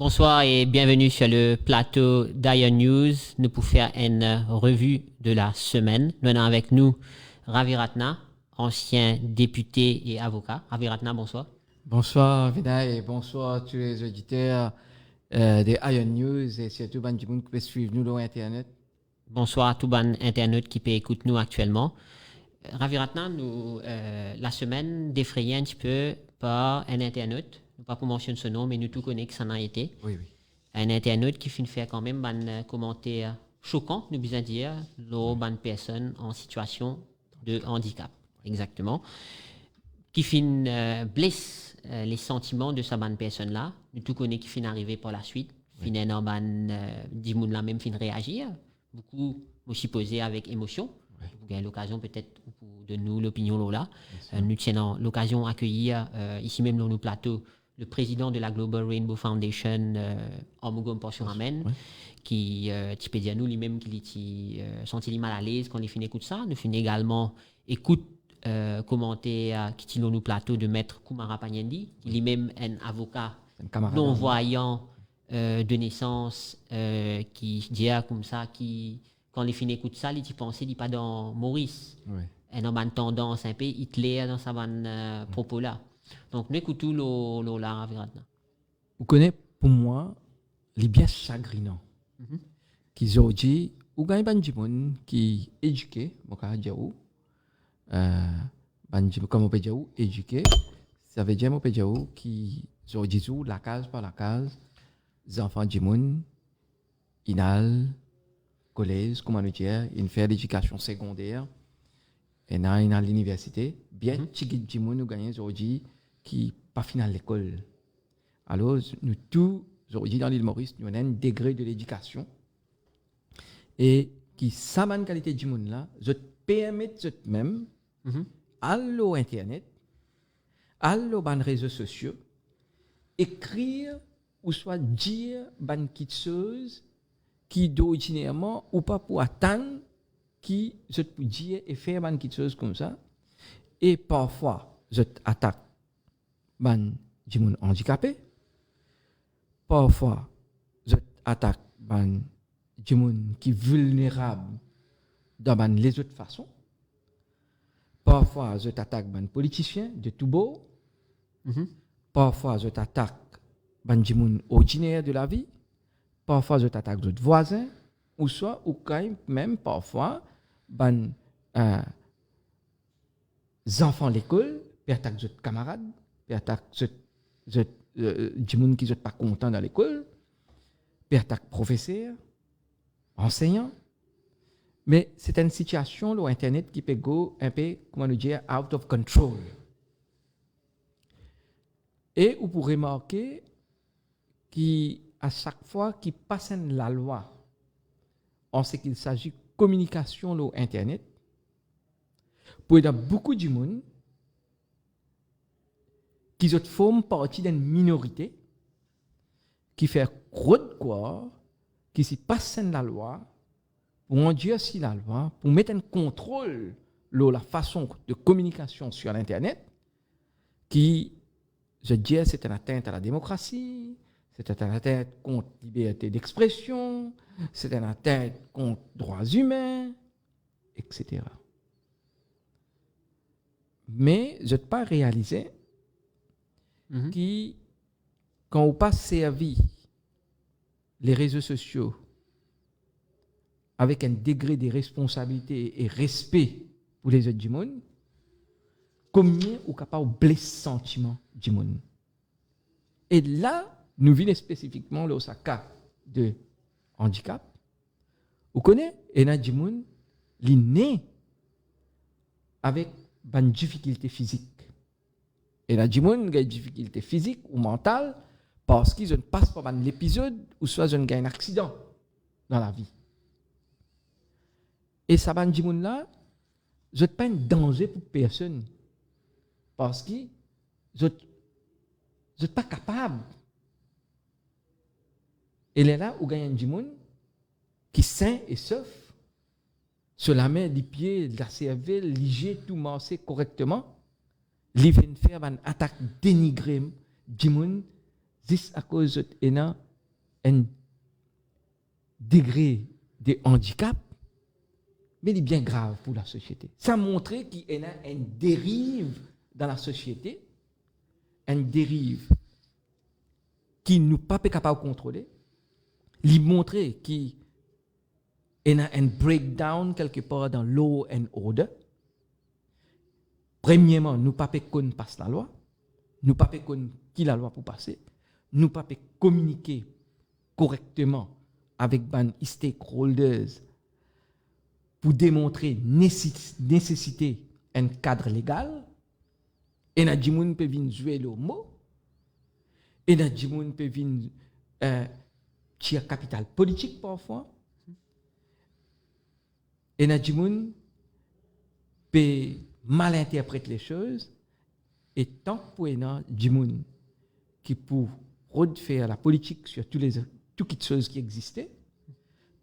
Bonsoir et bienvenue sur le plateau d'Ion News. Nous pour faire une revue de la semaine. Nous avons avec nous Ravi Ratna, ancien député et avocat. Ravi Ratna, bonsoir. Bonsoir Vinay et bonsoir à tous les auditeurs de Ion News et surtout les gens qui peuvent suivre nous sur Internet. Bonsoir à tous les internautes qui peuvent écouter nous actuellement. Ravi Ratna, nous, la semaine défrayée un petit peu par un internaute. Pas pour mentionner ce nom, mais nous tous connaissons que ça en a été. Oui, oui. Un internaute qui finit faire quand même un commentaire choquant, nous besoin dire, une personne en situation de handicap. Exactement. Qui finit blesse les sentiments de sa bonne personne-là. Nous tous connaissons qui finit arriver par la suite. Finit en ban, dit moun la même fin réagir. Beaucoup aussi posé avec émotion. Vous avez l'occasion peut-être de nous l'opinion là. Nous tenons l'occasion d'accueillir ici même dans nos plateaux le président de la Global Rainbow Foundation, Omugom Portion-Amen, qui peut dire nous lui-même qu'il senti mal à l'aise quand il finit écoute ça. Nous finit également écoute commenter qui dans nos plateaux de maître Koumara Pagnendi, qui lui-même un avocat non-voyant de naissance, qui dit comme ça, qui quand il finit écoute ça, il pensait il pas dans Maurice. Un homme a une tendance un peu Hitler dans sa bonne propos là. Donc, nous écoutons la Ravi Ratna. Vous connaissez, pour moi, les bien chagrinants. Qu'ils ont dit, ou gagne des gens qui éduqués, comme on peut dire, éduqués, ça veut dire, on peut dire, qui ont dit, la case par la case, les enfants de gens, inal, collège, comment on dit, ils font l'éducation secondaire, et dans l'université, bien, petit gens nous gagnons aujourd'hui qui pas fini à l'école. Alors, nous tous, aujourd'hui dans l'île Maurice, nous avons un degré de l'éducation et qui, sa bonne qualité du monde là, je permets même, à l'internet, à les réseaux sociaux, écrire ou soit dire ban petites choses qui d'ordinairement ou pas pour attendre qui je peux dire et faire ban petites choses comme ça. Et parfois, je attaque ban du monde handicapé. Parfois, je attaque ban du monde qui est vulnérable dans ban les autres façons. Parfois, je attaque ban politiciens de tout beau. Parfois, je attaque ban du monde ordinaire de la vie. Parfois, je attaque d'autres voisins. Ou soit, ou quand même parfois, ban enfants de l'école, puis attaque d'autres camarades. Puis attaque du monde qui n'est pas content dans l'école, puis attaque professeur, enseignant. Mais c'est une situation, l'Internet, qui peut go un peu, comment nous dire, out of control. Et vous pourrez remarquer qu'à chaque fois qu'il passe la loi, en ce qu'il s'agit de communication sur Internet, pour y avoir beaucoup de monde, qui forment partie d'une minorité qui fait gros de quoi, qui s'y passe la loi, pour endurcir la loi, pour mettre un contrôle sur la façon de communication sur l'Internet, qui, je dis, c'est une atteinte à la démocratie, c'est une atteinte contre la liberté d'expression, c'est une atteinte contre les droits humains, etc. Mais je n'ai pas réalisé qui, quand on passe servi les réseaux sociaux avec un degré de responsabilité et respect pour les autres du monde, combien on est capable de blesser le sentiment du monde. Et là, nous vivons spécifiquement le cas de handicap. Vous connaissez, et là, du monde, il est né avec une difficulté physique. Et là, du monde, il a une difficulté physique ou mentale parce qu'ils ne passent pas par l'épisode où soit ils ont un accident dans la vie. Et ça va dire là, je ne pas un danger pour personne parce que je ne pas capable. Et là où gagne du monde qui est sain et sauf, sur la main, les pieds, la cervelle, liger tout massé correctement, ils viennent faire une attaque dénigrée du monde juste à cause de un degré de handicap, mais il est bien grave pour la société. Ça montre qu'il y a une dérive dans la société, une dérive qui nous pas capable de contrôler. Il montre qu'il y a un breakdown quelque part dans law and order. Premièrement, nous pas qu'on passe la loi, nous pas qu'on qui la loi pour passer, nous pas communiquer correctement avec les stakeholders pour démontrer nécessité un cadre légal. Et na dimoun peut venir jouer le mot, et na dimoun peut venir tirer capital politique parfois, et na dimoun peut mal interpréter les choses, et tant pour ena dimoun qui pour refaire la politique sur toutes les choses qui existaient,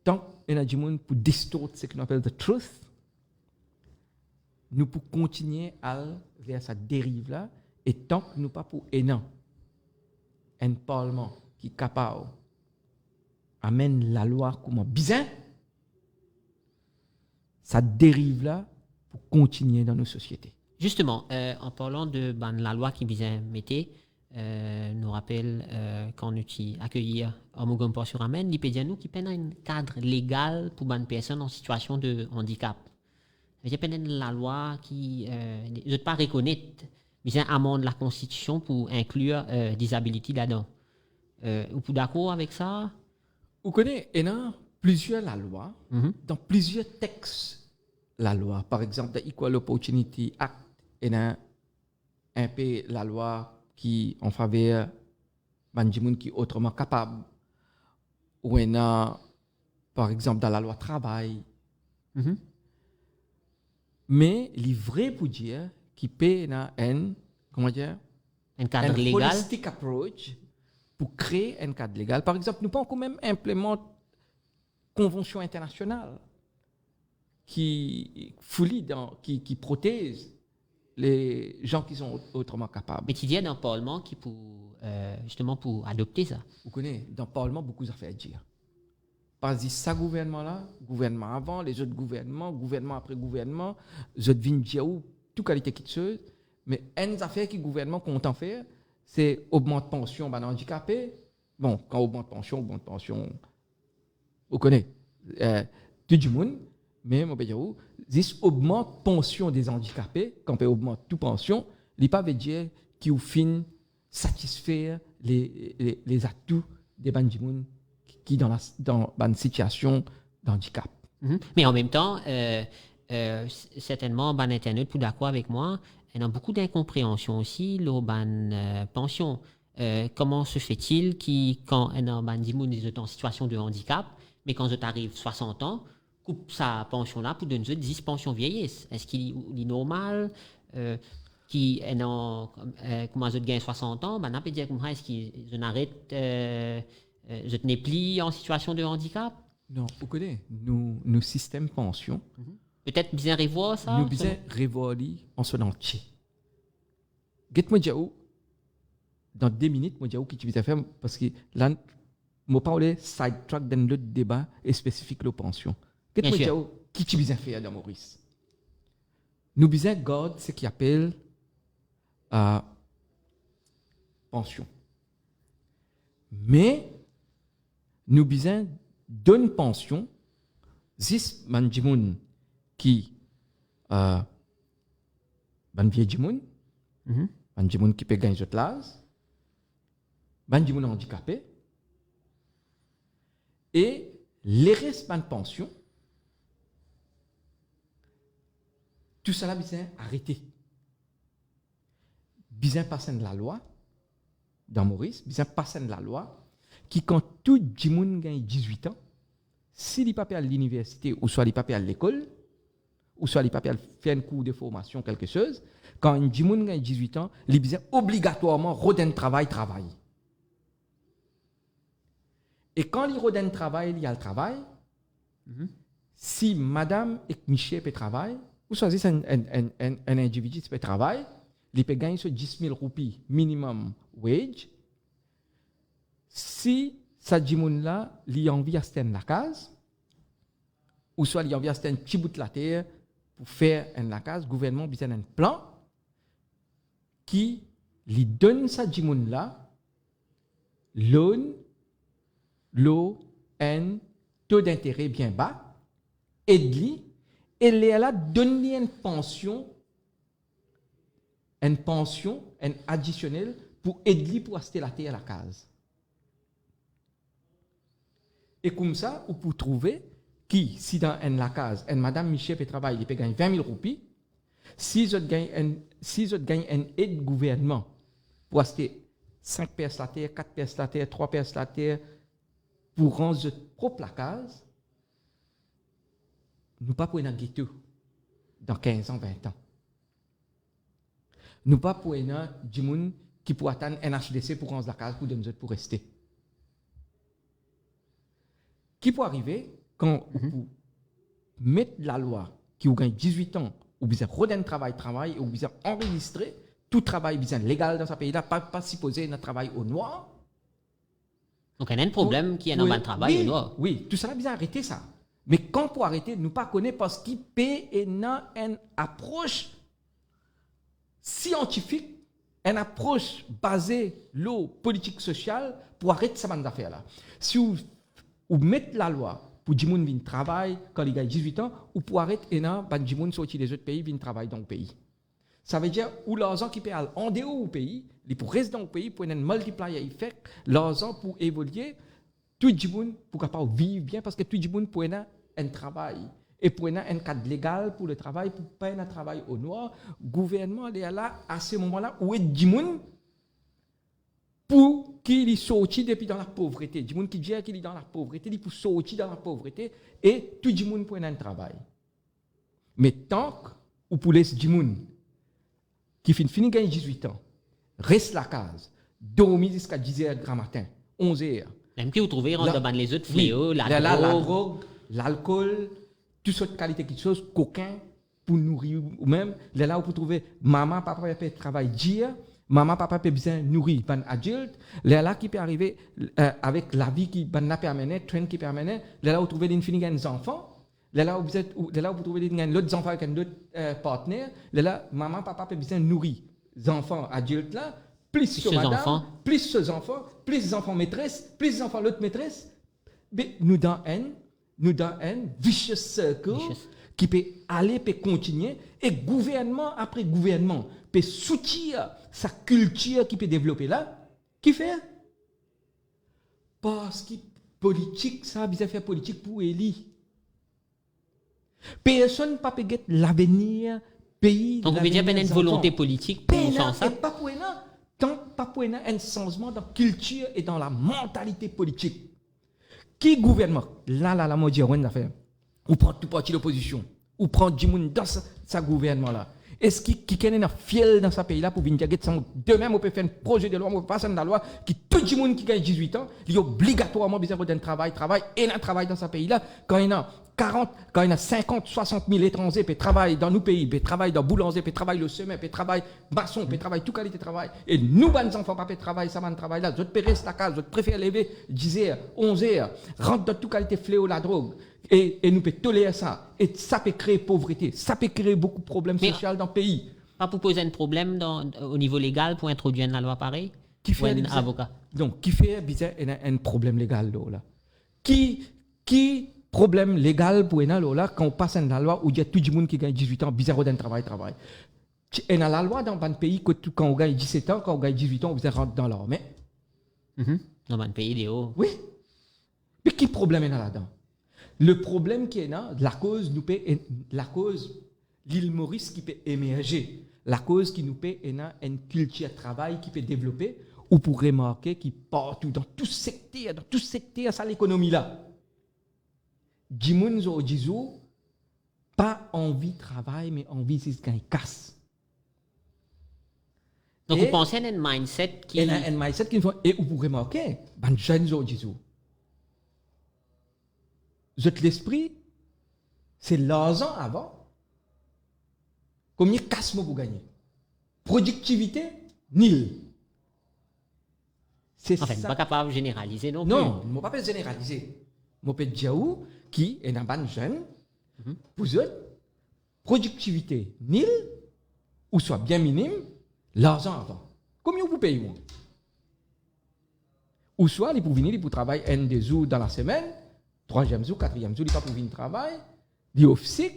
tant ena dimoun pour distordre ce qu'on appelle the truth, nous pour continuer à vers cette dérive là, et tant que nous pas pour un parlement qui est capable amène la loi comme bizarre, cette dérive là pour continuer dans nos sociétés. Justement, en parlant de la loi qui vient mettre, nous rappelle quand nous accueillir en Mougompo sur Amène, il peut dire nous qui peine un cadre légal pour une personne en situation de handicap. Il y a la loi qui ne pas reconnaître, mais c'est amende la Constitution pour inclure disability là-dedans. Vous êtes d'accord avec ça? Vous connaissez, il y a plusieurs la loi, dans plusieurs textes la loi. Par exemple, dans Equal Opportunity Act, il y a un peu la loi qui en faveur de gens qui sont autrement capables. Ou il y a, par exemple, dans la loi travail. Mais il est vrai pour dire qu'il peut un cadre légal. Holistic approach pour créer un cadre légal. Par exemple, nous pouvons quand même implémenter convention internationale qui protège les gens qui sont autrement capables. Mais tu dis dans le Parlement qui pour justement pour adopter ça. Vous connaissez, dans le Parlement, beaucoup d'affaires à dire. Parce que ça gouvernement-là, gouvernement avant, les autres gouvernements, gouvernement après gouvernement, les autres viennent dire toute qualité qui chose. Mais une affaire qui le gouvernement compte en faire, c'est augmenter pension ben handicapé. Bon, quand augmente pension, vous connaissez, tout le monde, mais moi, si augmente pension des handicapés, quand on augmente toute pension, il ne pas veut dire qu'il fin satisfaire les atouts des bandits qui dans une situation d'handicap. Mais en même temps, certainement, Internet, pour d'accord avec moi, il y a beaucoup d'incompréhension aussi, le pension. Comment se fait-il quand un est en situation de handicap, mais quand tu arrives 60 ans, coupe sa pension-là pour donner 10 pensions vieillesse? Est-ce qu'il est normal qui est comment je gagne 60 ans, on peut dire comment est-ce qu'ils arrêtent je n'ai plus en situation de handicap? Non, vous connaissez, nos systèmes pension. Peut-être bien revoir ça? Nous bien revoir en son entier. Get-moi dire dans 2 minutes, moi dire qui tu veux faire parce que là, moi parler sidetrack dans le débat spécifique de pension. Get-moi dire qui tu veux faire dans Maurice. Nous bien garde ce qui appelle pension. Mais nous besoin d'une pension, 10 mandjimoun qui ban vieux djimoun, mandjimoun qui peut gagner de l'âge, mandjimoun handicapé, et les restes de pension, tout cela besoin arrêter. Besoin passer de la loi, dans Maurice, besoin passer de la loi, qui quand tout le monde gagne 18 ans, s'il n'est pas à l'université, ou soit il n'est pas à l'école, ou soit il n'est pas à faire un cours de formation, quelque chose, quand un monde gagne 18 ans, il besoin obligatoirement redonner travail. Et quand il redonne travail, il y a le travail. Si madame et monsieur peut travailler, ou soit c'est un individu qui peut travailler, il peut gagner 10 000 roupies minimum wage. Si ça dit moun là, li envie à stène la case, ou soit li envie à stène petit bout de la terre pour faire la case, gouvernement besoin un plan qui lui donne ça dit moun là, loan, l'eau, un taux d'intérêt bien bas, aide-lui, et là donne lui une pension additionnelle pour aider pour acheter la terre à la case. Et comme ça, on peut trouver qui, si dans la case, madame Michel peut travailler, il peut gagner 20 000 roupies, si vous gagnez une aide gouvernement pour acheter 5 pièces la terre, 4 pièces la terre, 3 pièces la terre, pour rendre votre propre la case, nous pas pour un ghetto dans 15 ans, 20 ans. Nous pas pour un gens qui pour attendre un HDC pour rendre la case pour donner pour rester. Qui peut arriver quand vous mettez la loi qui vous gagne 18 ans, ou vous avez un travail, ou vous avez enregistré tout travail légal dans ce pays-là, pas supposé un travail au noir. Donc, il y a un problème qui est dans le travail au noir. Oui, tout ça, bien arrêter ça. Mais quand pour arrêter, nous pas connaître parce qu'il paye une approche scientifique, une approche basée sur politique sociale pour arrêter ces affaires-là. Si vous mettez la loi pour que les gens viennent travailler quand ils ont 18 ans, ou pour arrêter les gens sortis des autres pays viennent travailler dans le pays. Ça veut dire que l'argent qui paye en dehors du pays, ils pour rester dans le pays, pour un multiplier effect, l'argent pour évoluer, tout le monde pour capable vivre bien, parce que tout le monde pour un travail. Et pour un cadre légal pour le travail, pour pas un travail au noir, le gouvernement est là à ce moment-là où est du monde pour qu'il sorti depuis dans la pauvreté. Du monde qui dit qu'il est dans la pauvreté, il pour sortir dans la pauvreté et tout le monde pour un travail. Mais tant que vous pour laisser du monde qui finit gagner 18 ans, reste la case, dormir jusqu'à 10h du matin, 11h. Même que vous trouvez dans les autres fléaux, la drogue, l'alcool, toutes sortes de qualités qui sont coquins pour nourrir ou même là où vous trouvez maman, papa peut travailler dire, maman, papa peut bien nourrir un adulte, là qui peut arriver avec la vie qui va permettre, train qui permet, là où vous trouvez des enfants. Là où vous trouvez d'autres enfants avec un autre partenaire, là, maman, papa peut bien nourrir les enfants adultes là, plus sur madame, enfants. Plus ces enfants, plus les enfants maîtresses, plus les enfants l'autre maîtresse. Mais nous dans un vicious circle qui peut aller, peut continuer, et gouvernement après gouvernement peut soutenir sa culture qui peut développer là. Qui fait? Parce que politique, ça a besoin de faire politique pour élire. Personne ne peut pas l'avenir pays. Donc, vous veut dire qu'il y a une volonté politique pour faire ça? Pas pour un changement dans la culture et dans la mentalité politique. Qui gouvernement? Là, moi, je dis, affaire. Ou prend tout parti d'opposition. Ou prend du monde dans ce gouvernement-là. Est-ce qu'il y a fiel dans ce pays-là pour venir dire de même, on peut faire un projet de loi, on peut passer dans la loi qui tout le monde qui gagne 18 ans, il est obligatoirement besoin d'un travail, et un travail dans ce pays-là. Quand il y a 50, 60 000 étrangers qui travaillent dans nos pays, qui travaillent dans boulanger, qui travaillent le semaine, qui travaillent maçon, qui travaillent toute qualité de travail, et nous, les enfants, pas travailler, ça va travail là, je te reste la case, je préfère lever 10h, 11h, rentre dans toute qualité fléau la drogue. Et nous pouvons tolérer ça. Et ça peut créer pauvreté. Ça peut créer beaucoup de problèmes sociaux dans le pays. Pas pour poser un problème au niveau légal pour introduire une loi pareille? Qui fait un avocat? Donc, qui fait un problème légal là? Qui problème légal pour là quand on passe une loi où il y a tout le monde qui gagne 18 ans, bizarre d'un travail. Et dans la loi dans un pays, quand on gagne 17 ans, quand on gagne 18 ans, on rentre dans l'armée. Dans un pays de haut. Oui. Mais qui problème est là-dedans? Le problème qui est là, la cause, l'île Maurice qui peut émerger, la cause qui nous peut une culture de travail qui peut développer, ou pour remarquer qui partout, dans tout secteur, ça l'économie là. Dimoun disons, pas envie de travail, mais envie de se casse. Donc vous pensez à un mindset qui... Un mindset qui nous et vous pouvez remarquer, ben jeunes disons. L'esprit, c'est l'argent avant. Combien de casse vous gagnez? Productivité, nil. C'est Enfin, ça. pas capable de généraliser non, Non, je ne peux pas généraliser. Je peux dire qui est un ban jeune, pour eux, productivité nulle, ou soit bien minime, l'argent avant. Combien vous payez, moi? Ou soit, ils peuvent venir, ils peuvent travailler un des jours dans la semaine, troisième jour, quatrième jour, ils ne peuvent pas venir travailler, ils off-sick.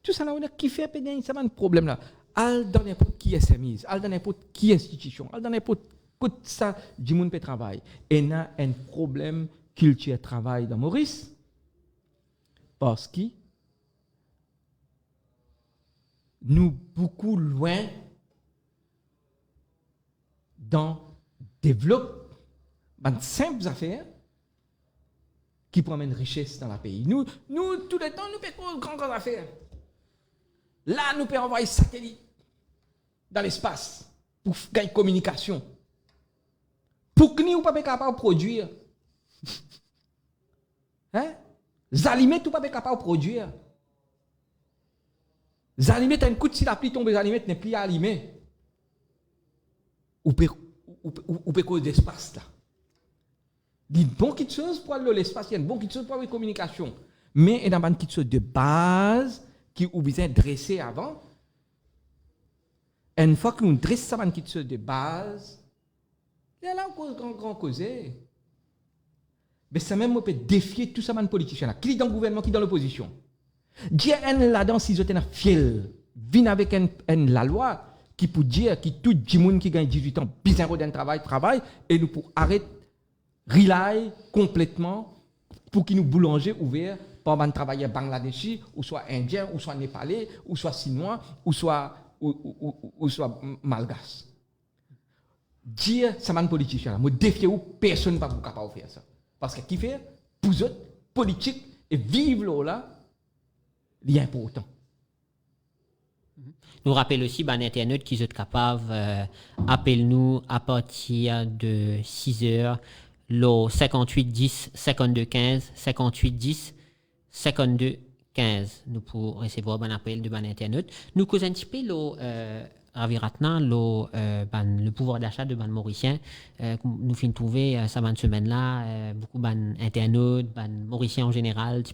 Tout ça, là, on a qui fait payer, ça, un problème là. Al dans n'importe qui SMI, al dans n'importe qui institution, al dans n'importe qui ça, du monde peut travailler. Et il y a un problème culture travail dans Maurice, parce que nous beaucoup loin dans développer de simples affaires qui promènent richesse dans le pays. Nous, tout le temps, nous faisons de grandes affaires. Là, nous pouvons envoyer satellites dans l'espace pour gagner communication. Pour que nous ne soyons pas capables de produire. Hein? Les aliments, nous ne sommes pas capables de produire. Les aliments, tu as un coup de si la pluie tombe, les aliments, tu n'es plus à alimenter. Ou peut cause d'espace là. Il y a une bonne petite chose pour aller l'espace, il y a une bonne petite chose pour la communication. Mais il y a une petite chose de base qui est besoin de dresser avant. Et une fois que nous dressons une petite chose de base, il y a là un grand causé. Mais ça même peut défier tout ça, man politicien là. Qui est dans le gouvernement, qui est dans l'opposition. Dieu est là-dedans, si vous êtes fiel, vient avec la loi qui peut dire que tout le monde qui gagne 18 ans, besoin de travail, et nous pour arrêter, rely complètement pour qu'ils nous boulanger ouverts par un travailleur bangladeshi, ou soit indien, ou soit népalais, ou soit chinois, ou soit malgache. Dire ça man politicien là, me défier où personne ne va pas capable de faire ça. Parce que qui fait pour eux politique et vivre là, il est important. Nous rappelle aussi ben internet qui est capable appelle-nous à partir de 6 heures le 58 10 52 15 58 10 52 15 nous pour recevoir un appel de ban internet nous causons un petit peu Raviratna le pouvoir d'achat de ban mauricien nous finissons trouver ça ban semaine là beaucoup ban internautes ban mauriciens en général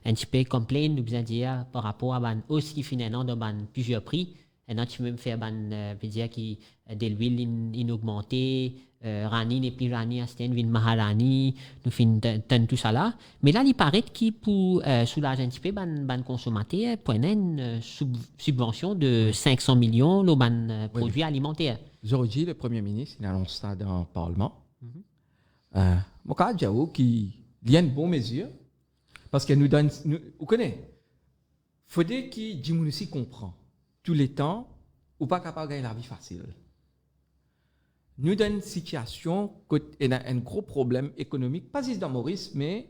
un petit peu complain nous bien dire par rapport à ban aussi finalement dans ban plusieurs prix et là tu peux me faire ban peut dire qui de l'huile in augmenté Rani n'est plus Rani Asten vin Maharani nous fin tout ça là mais là il paraît qu'il pour soulager un petit peu ban consommateur prendre une subvention de 500 millions le ban produits alimentaires. Aujourd'hui le premier ministre il annonce ça dans le parlement. Mon cas Diao qui il y a une bonne mesure parce que nous donne vous connaissez faudrait que Jimoun aussi comprend tous les temps ou pas capable de gagner la vie facile. Nous dans une situation où il y a un gros problème économique, pas juste dans Maurice, mais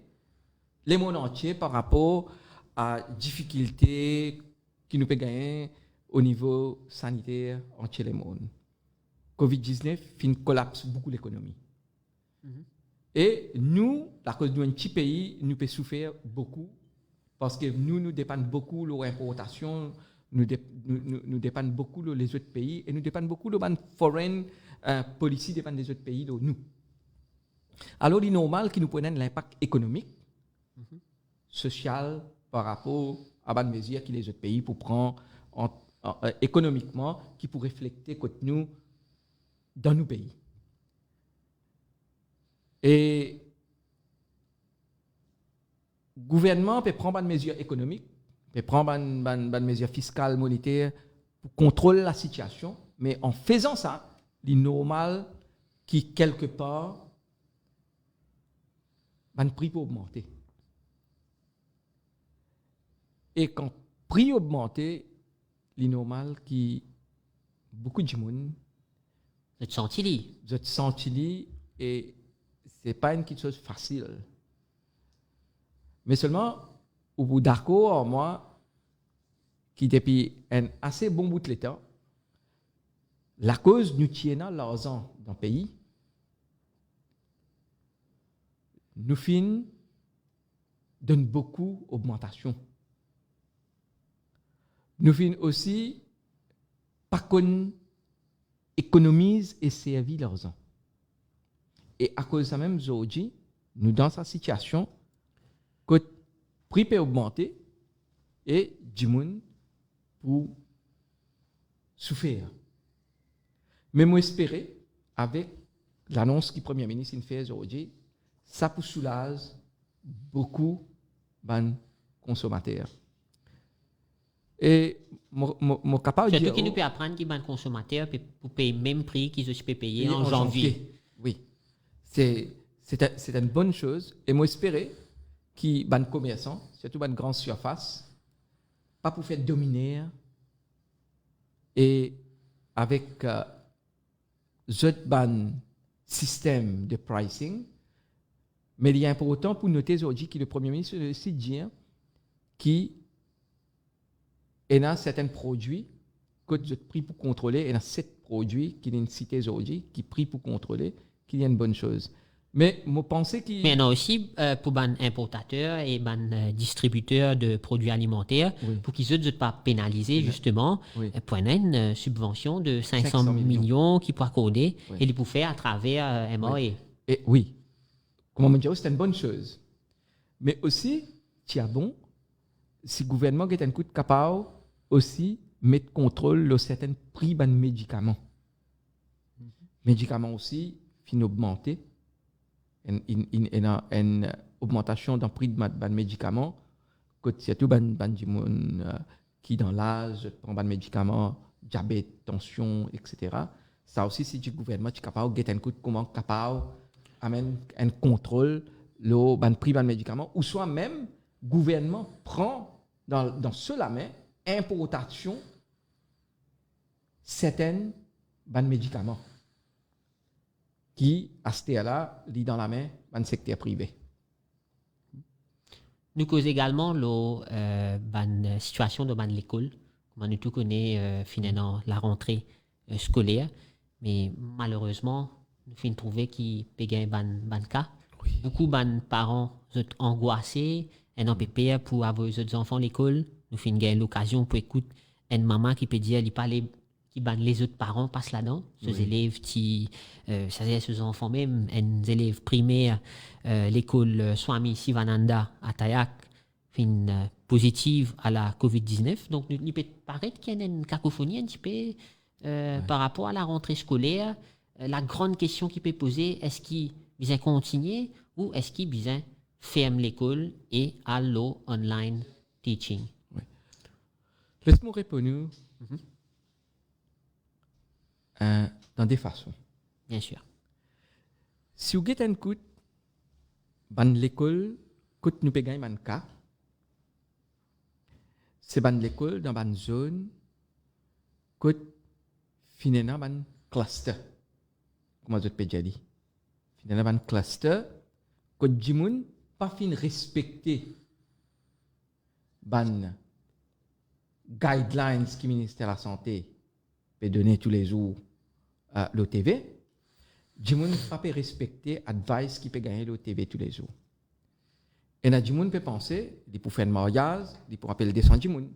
le monde entier par rapport à difficultés qui nous peut gagner au niveau sanitaire entier le monde. Covid-19 fin collapse beaucoup l'économie. Et nous, à cause d'un petit pays, nous peut souffrir beaucoup parce que nous dépendons beaucoup de l'importation, nous dépendons beaucoup des autres pays et nous dépendons beaucoup de la foreign policy dépend des autres pays de nous. Alors, il est normal qu'ils nous prennent l'impact économique, social, par rapport à la mesure que les autres pays pour prendre économiquement, qui pour refléter contre nous dans nos pays. Et le gouvernement peut prendre une mesure économique, peut prendre une mesure fiscale, monétaire, pour contrôler la situation, mais en faisant ça, il est normal qui quelque part le prix peut augmenter. Et quand le prix augmente, il est normal que beaucoup de gens vous êtes senti et ce n'est pas une chose facile. Mais seulement, au bout d'accord, moi, qui depuis un assez bon bout de temps, la cause nous tient l'argent dans le pays, nous fin donne beaucoup d'augmentation. Nous fin aussi pas qu'on économise et servir l'argent. Et à cause de ça même, aujourd'hui, nous dans cette situation, que le prix peut augmenter et du monde pour souffrir. Mais moi, espérer, avec l'annonce que le Premier ministre fait aujourd'hui, ça peut soulager beaucoup de consommateurs. Et mon capable de Surtout dire... qu'il nous peut apprendre qu'il y a des consommateurs pour payer le même prix qu'ils peuvent payer en janvier. Oui, c'est une bonne chose. Et moi, espérer que les commerçants, surtout les grandes surfaces, pas pour faire dominer et avec un système de pricing, mais il est important pour noter aujourd'hui que le Premier ministre a aussi dit qu'il y a certains produits que le prix pour contrôler, et il y a 7 produits qu'il y a une cité aujourd'hui qui prix pour contrôler, qu'il y a une bonne chose. Mais je pense qu'il... Mais il y en a aussi pour les importateurs et les distributeurs de produits alimentaires, pour qu'ils ne soient pas pénalisés, justement, pour une subvention de 500 millions qu'ils peuvent accorder et les peuvent faire à travers MOE. Et oui, comme on dit, c'est une bonne chose. Mais aussi, c'est bon si le gouvernement est un coup de capable aussi mettre contrôle sur certains prix de médicaments. Médicaments aussi, fin augmenter. Une augmentation dans le prix de médicaments, surtout qui dans l'âge, prend des médicaments, diabète, tension, etc. Ça aussi, si le gouvernement est capable de comment capable amène un contrôle le prix de médicaments, ou soit même le gouvernement prend dans cela main importation certains médicaments qui, à ce là lit dans la main dans le secteur privé. Nous causons également la situation de l'école. Comme nous tous connaissons finalement la rentrée scolaire, mais malheureusement, nous finissons trouver qu'il y a un cas. Beaucoup de parents sont angoissés, et n'ont pas peur pour avoir les enfants à l'école. Nous finissons l'occasion pour écouter une maman qui peut dire, il parle qui les autres parents passent là-dedans, ces élèves qui, ces enfants même, les élèves primaires, l'école Swami Sivananda à Tayak, fin positive à la COVID-19. Donc, il peut paraître qu'il y a une cacophonie un petit peu par rapport à la rentrée scolaire. La grande question qui peut poser, est-ce qu'il vient continuer ou est-ce qu'il vient fermer l'école et à l'eau online teaching? Laisse-moi répondre. Dans des façons. Bien sûr. Si vous avez un coup dans l'école, que nous payons un cas, c'est dans l'école, dans une zone, que finalement un cluster. Comment je peux dire? Finalement un cluster, que du monde pas fin respecter les guidelines que le ministère de la Santé peut donner tous les jours à l'OTV, du monde pas peut respecter l'advice qui peut gagner l'OTV tous les jours. Et là, du monde peut penser, il peut faire un mariage, il peut appeler descendre du monde.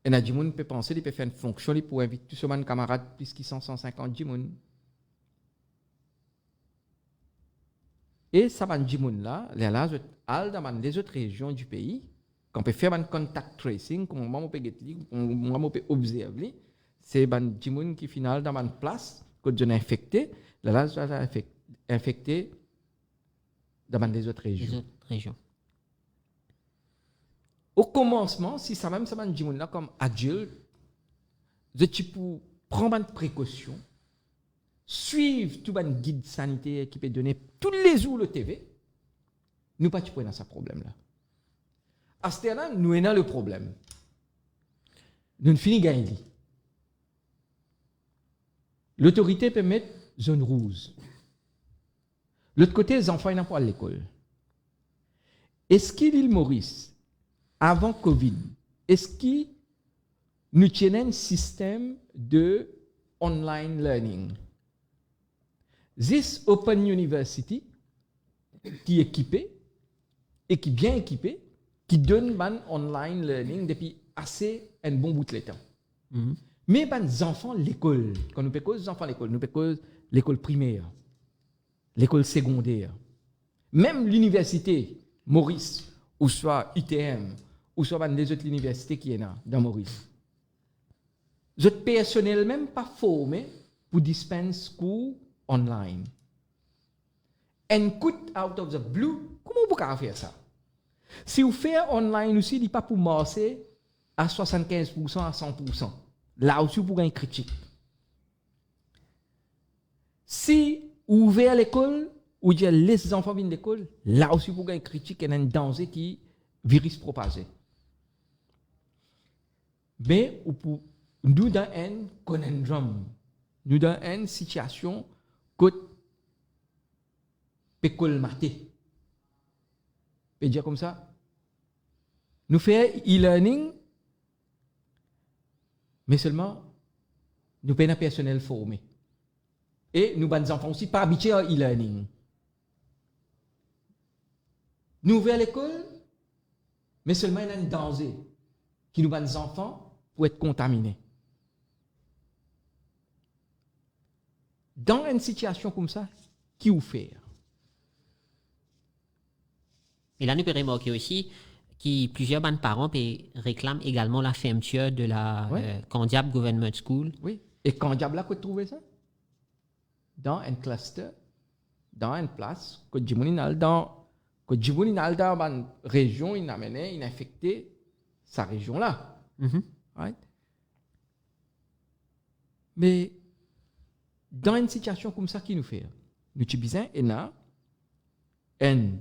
Et là, du monde peut penser, il peut faire une fonction, il peut inviter tous ses camarades plus qu'ils sont 150 du monde. Et ça va du monde là, dans les autres régions du pays, quand on peut faire un contact tracing, comme on peut observer, c'est des gens qui final dans une place que on a infecté, là infecté dans les autres régions. Au commencement, si ça même ça va des gens comme adulte, je peux prendre une précaution, suivre tout un guide sanitaire qui peut donner tous les jours le TV, nous pas dans ce problème là. À ce moment-là, nous avons le problème. Nous ne finissons gagner. L'autorité peut mettre zone rouge. L'autre côté, les enfants n'ont pas à l'école. Est-ce qu'il l'île Maurice, avant Covid, est-ce qu'il nous tient un système de online learning? This Open University, qui est équipé, et qui est bien équipé, qui donne un online learning depuis assez un bon bout de temps. Mais les enfants l'école, quand nous parlons des enfants l'école, nous parlons l'école primaire, l'école secondaire, même l'université Maurice, ou soit ITM, ou soit les autres universités qui sont dans Maurice. Le personnel même pas formé pour dispenser cours online. And cut out of the blue, comment vous pouvez faire ça? Si vous faites online aussi, il n'est pas pour marcher à 75%, à 100%. Là aussi, vous pouvez une critique. Si vous ouvrez l'école, ou dire les enfants viennent de l'école, là aussi, vous pouvez une critique et un danger qui virus propagé. Mais nous dans une conundrum, nous dans une situation que peut colmater. Peut dire comme ça. Nous faisons e-learning, mais seulement nous payons un personnel formé. Et nous, les enfants aussi, pas habitués à e-learning. Nous ouvrons l'école, mais seulement il y a un danger qui nous les enfants pour être contaminés. Dans une situation comme ça, qui vous fait? Et là, nous pouvons remarquer aussi que plusieurs bonnes parents réclament également la fermeture de la Candiab Government School. Oui. Et Candiab, là, vous trouvez ça? Dans un cluster, dans une place, que Djibouninal, dans une région, il a mené, il a infecté sa région-là. Right? Mais dans une situation comme ça, qui nous fait? Nous utilisons une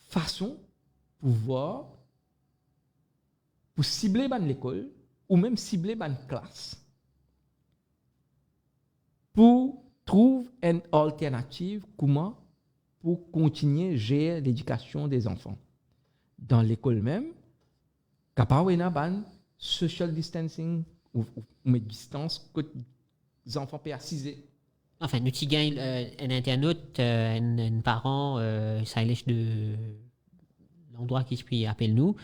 façon pour voir, pour cibler l'école, ou même cibler la classe, pour trouver une alternative comment pour continuer à gérer l'éducation des enfants. Dans l'école même, capable de social distancing ou distance que les enfants peuvent assiser. Enfin, nous avons un internaute, un parent, ça de l'endroit qui se appelle nous,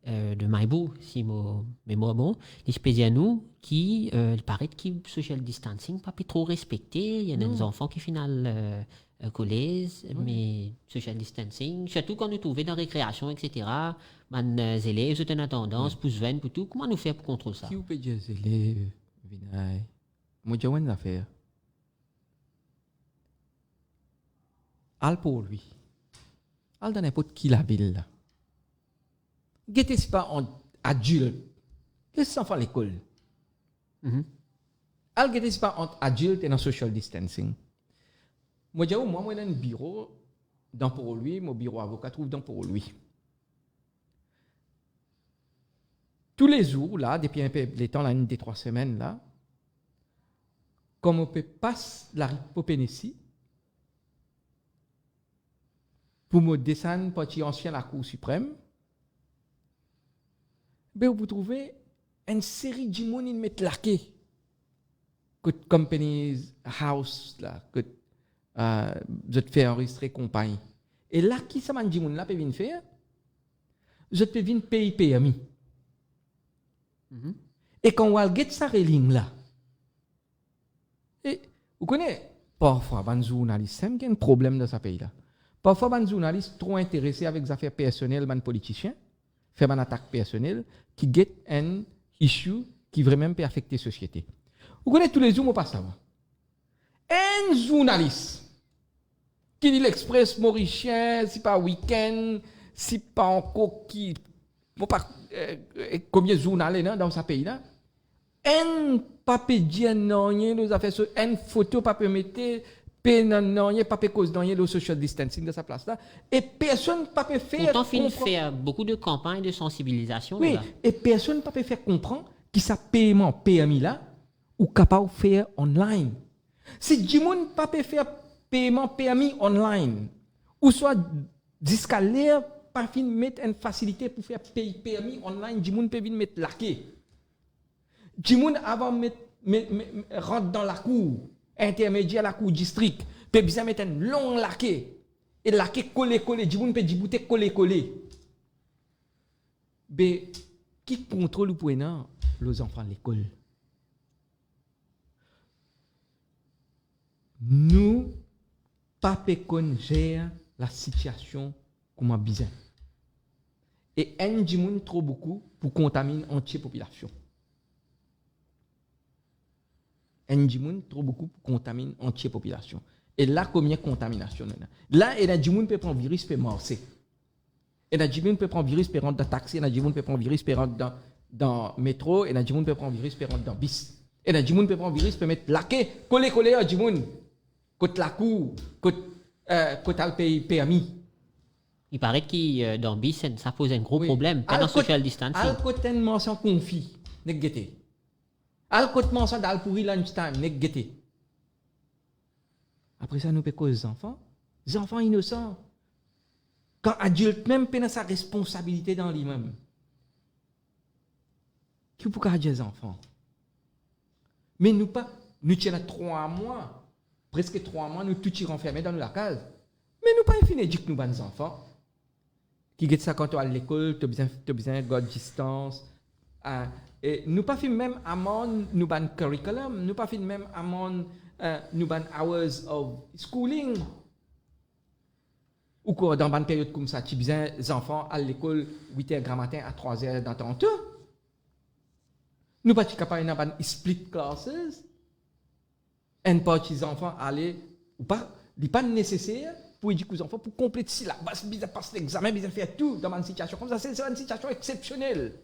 de Maïbou, si mon mémoire bon, il peut dire nous qui il paraît que social distancing pas trop respecté, il y a des enfants qui final collège, mais social distancing, surtout quand nous trouvons dans la récréation, etc., les élèves ont une tendance, pour se venir, pour tout, comment nous faire pour contrôler ça? Qui vous peut dire les élèves, Vinay? Moi, j'ai une affaire. Al pour lui. Al dans n'importe qui la ville là. Guettez si pas un adulte. Qu'est-ce que ça fait à l'école? Al guettez si pas un adulte et dans social distancing. Moi, j'ai un bureau dans pour lui, mon bureau avocat trouve dans pour lui. Tous les jours, là, depuis un peu les temps, là, une des 3 semaines, là, comme on peut passer la rue Popénessi, pour me descendre parti ancien la Cour suprême, ben vous trouvez une série de gens qui mettent laqué que companies house là que je te fais enregistrer compagnie. Et là qui ça m'a dit moun là peut venir faire? Je te venir payer PMI. Et quand on va get ça reling là. Et vous connaissez parfois les journalistes, c'est un problème dans ce pays là. Parfois, les journalistes trop intéressés avec les affaires personnelles, les politiciens, font une attaque personnelle qui get un issue qui vraiment peut affecter la société. Vous connaissez tous les jours, moi pas ça. Un journaliste qui dit l'Express mauricien, si pas week-end, si pas encore qui, combien de journalistes dans ce pays là, un papier dit non, nous affaires sur une photo papier mettre non, il n'y a pas de cause dans le social distancing de sa place là. Et personne ne peut faire. Pourtant, il fait beaucoup de campagnes de sensibilisation. Oui, là. Et personne ne peut faire comprendre que ça paiement PMI là, ou capable de faire online. Si Jimoun ne peut pas faire paiement PMI online, ou soit jusqu'à l'air, pas fin mettre une facilité pour faire PMI online, Jimoun peut venir mettre laqué. Jimoun avant rentre dans la cour intermédiaire la cour district peut bien mettre un long laqué et laqué collé du monde peut dibouter collé mais qui contrôle pour les enfants à l'école nous pas qu'on gère la situation comme un bizarre. Et un monde trop beaucoup pour contaminer entière population. Un monde trop beaucoup pour contaminer entière population. Et là, combien de contamination là, il y a des gens qui prennent virus pour marcher. Il y a des gens qui prennent virus pour rentrer dans taxi, il y a des gens qui prennent virus pour rentrer dans métro, il y a des gens qui prennent virus pour rentrer dans bus. Il y a des gens qui prennent virus pour mettre laqué, coller à des gens. Côté la cour, côté le permis. Il paraît que dans bis, ça pose un gros problème. Pas dans social distancing. Al côté de mention confit, n'est-ce Al côté mention d'al pourri lunchtime, n'est-ce Après ça, nous peut cause des enfants innocents. Quand adulte même prend sa responsabilité dans lui-même. Qui peut dire des enfants? Mais nous tiens 3 mois. Presque 3 mois, nous tous renfermés dans la case. Mais nous pas fini dire que nous sommes des enfants. Qui get ça quand tu es à l'école, tu as besoin de distance. Et nous pas fait même amende, nous ban curriculum, nous pas fait même amende, nous ban hours of schooling. Ou quoi, dans une période comme ça, tu as besoin des enfants à l'école 8h grand matin à 3h dans ton temps. Nous pas capable de faire split classes. Un partie des enfants aller ou pas, il n'est pas nécessaire pour éduquer les enfants pour compléter si la base, bien passer l'examen, bien faire tout dans une situation comme ça. C'est une situation exceptionnelle.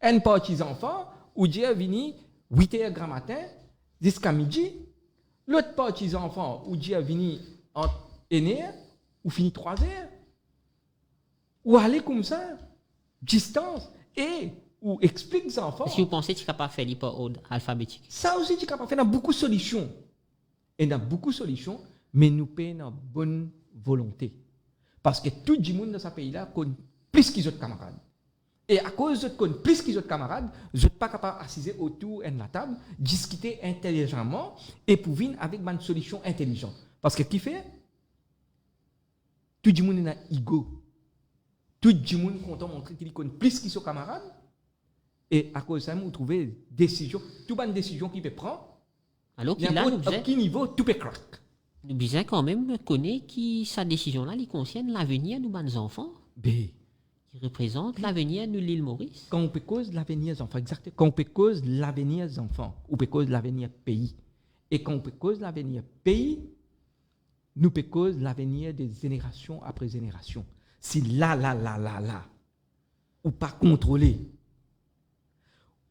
Un partie des enfants, ou Dieu vini 8h grand matin jusqu'à midi. L'autre partie des enfants, ou Dieu vini en aîné, ou fini 3h. Ou aller comme ça, distance, et ou explique aux enfants. Si vous pensez que tu es capable de faire l'hyper-ordre alphabétique. Ça aussi, tu es capable de faire. Il y a beaucoup de solutions. Et il y a beaucoup de solutions, mais nous payons une bonne volonté. Parce que tout le monde dans ce pays-là connaît plus qu'ils autres camarades. Et à cause de connaît plus qu'ils autres camarades, je ne suis pas capable d'assister autour de la table, discuter intelligemment et pour venir avec une solution intelligente. Parce que qui fait? Tout le monde est ego. Tout le monde est content de montrer qu'il connaît plus qu'ils sont camarades. Et à cause de ça, vous trouvez décision, toute bonne décision qu'il peut prendre. Alors qu'il a à quel niveau tout peut craquer. Nous besoin quand même connaître que sa décision là, il concerne l'avenir de nos enfants. B. Qui représente l'avenir de l'île Maurice. Quand on peut cause l'avenir des enfants, exactement. Quand on peut cause l'avenir des enfants, on peut cause l'avenir pays. Et quand on peut cause l'avenir pays, nous peut cause l'avenir des générations après génération. Si là, ou pas contrôler,